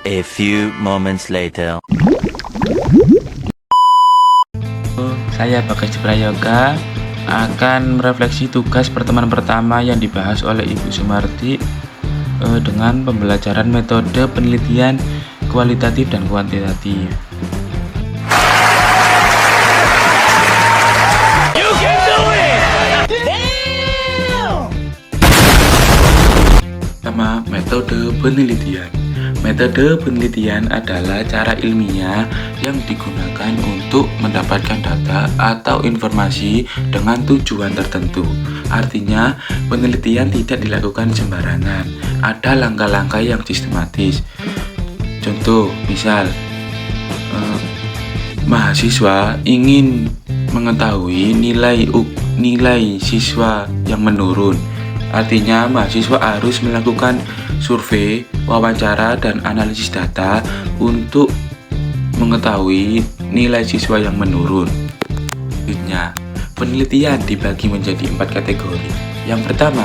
A few moments later. Saya Bagas Prayoga akan merefleksi tugas pertemuan pertama yang dibahas oleh Ibu Sumarti dengan pembelajaran metode penelitian kualitatif dan kuantitatif. Pertama, metode penelitian. Metode penelitian adalah cara ilmiah yang digunakan untuk mendapatkan data atau informasi dengan tujuan tertentu. Artinya, penelitian tidak dilakukan sembarangan. Ada langkah-langkah yang sistematis. Contoh, misal, mahasiswa ingin mengetahui nilai siswa yang menurun. Artinya, mahasiswa harus melakukan survei, wawancara, dan analisis data untuk mengetahui nilai siswa yang menurun. Selanjutnya, penelitian dibagi menjadi 4 kategori. Yang pertama,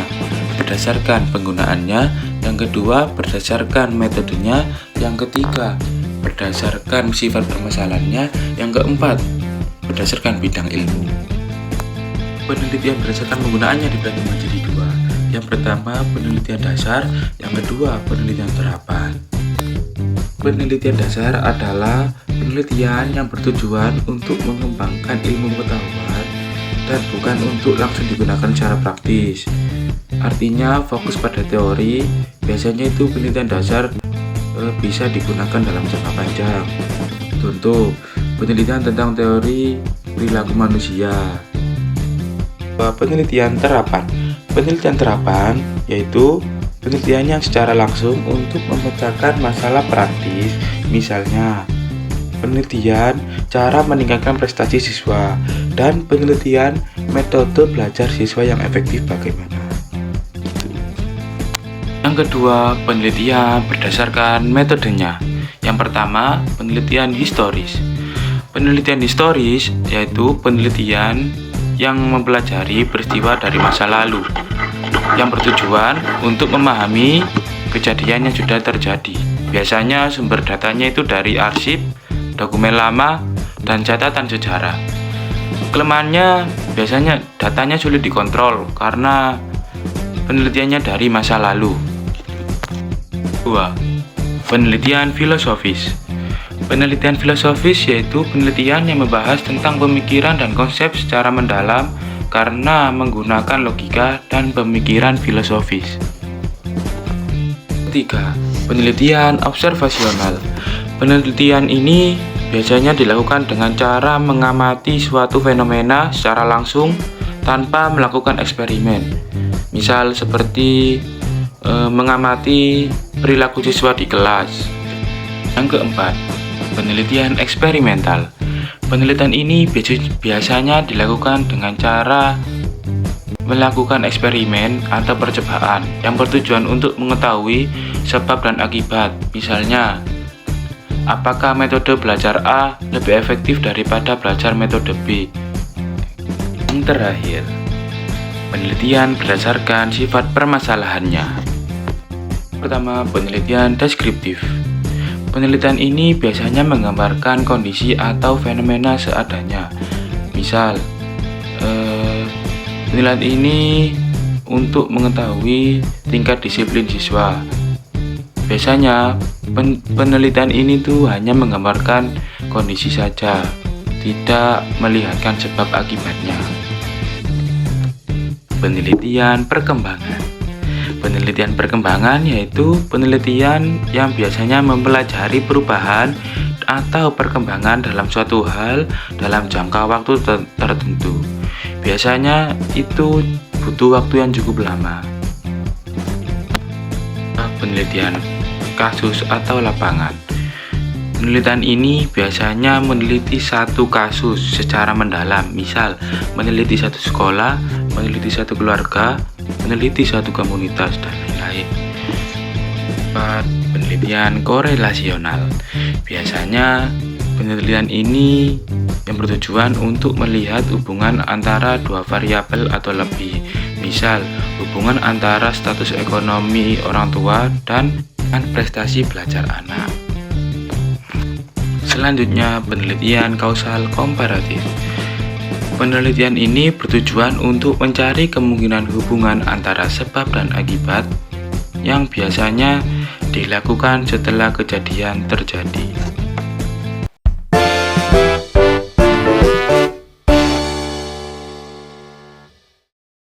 berdasarkan penggunaannya. Yang kedua, berdasarkan metodenya. Yang ketiga, berdasarkan sifat permasalahannya. Yang keempat, berdasarkan bidang ilmu. Penelitian berdasarkan penggunaannya dibagi menjadi 2. Yang pertama, penelitian dasar. Yang kedua, penelitian terapan. Penelitian dasar adalah penelitian yang bertujuan untuk mengembangkan ilmu pengetahuan dan bukan untuk langsung digunakan secara praktis. Artinya fokus pada teori. Biasanya itu penelitian dasar bisa digunakan dalam jangka panjang. Contoh, penelitian tentang teori perilaku manusia. Penelitian terapan. Penelitian terapan yaitu penelitian yang secara langsung untuk memecahkan masalah praktis. Misalnya, penelitian cara meningkatkan prestasi siswa dan penelitian metode belajar siswa yang efektif bagaimana. Yang kedua, penelitian berdasarkan metodenya. Yang pertama, penelitian historis. Penelitian historis yaitu penelitian yang mempelajari peristiwa dari masa lalu yang bertujuan untuk memahami kejadian yang sudah terjadi. Biasanya sumber datanya itu dari arsip, dokumen lama, dan catatan sejarah. Kelemahannya biasanya datanya sulit dikontrol karena penelitiannya dari masa lalu. 2. Penelitian filosofis. Penelitian filosofis yaitu penelitian yang membahas tentang pemikiran dan konsep secara mendalam karena menggunakan logika dan pemikiran filosofis. 3. Penelitian observasional. Penelitian ini biasanya dilakukan dengan cara mengamati suatu fenomena secara langsung tanpa melakukan eksperimen. Misal seperti mengamati perilaku siswa di kelas. Yang keempat, penelitian eksperimental. Penelitian ini biasanya dilakukan dengan cara melakukan eksperimen atau percobaan yang bertujuan untuk mengetahui sebab dan akibat. Misalnya, apakah metode belajar A lebih efektif daripada belajar metode B? Yang terakhir, penelitian berdasarkan sifat permasalahannya. Pertama, penelitian deskriptif. Penelitian ini biasanya menggambarkan kondisi atau fenomena seadanya. Misal, penelitian ini untuk mengetahui tingkat disiplin siswa. Biasanya penelitian ini tuh hanya menggambarkan kondisi saja, tidak melihatkan sebab akibatnya. Penelitian perkembangan. Penelitian perkembangan yaitu penelitian yang biasanya mempelajari perubahan atau perkembangan dalam suatu hal dalam jangka waktu tertentu. Biasanya itu butuh waktu yang cukup lama. Penelitian kasus atau lapangan. Penelitian ini biasanya meneliti satu kasus secara mendalam. Misal, meneliti satu sekolah, meneliti satu keluarga, meneliti satu komunitas, dan lain-lain. 4. Penelitian korelasional. Biasanya penelitian ini yang bertujuan untuk melihat hubungan antara dua variabel atau lebih. Misal, hubungan antara status ekonomi orang tua dan prestasi belajar anak. Selanjutnya, penelitian kausal komparatif. Penelitian ini bertujuan untuk mencari kemungkinan hubungan antara sebab dan akibat yang biasanya dilakukan setelah kejadian terjadi.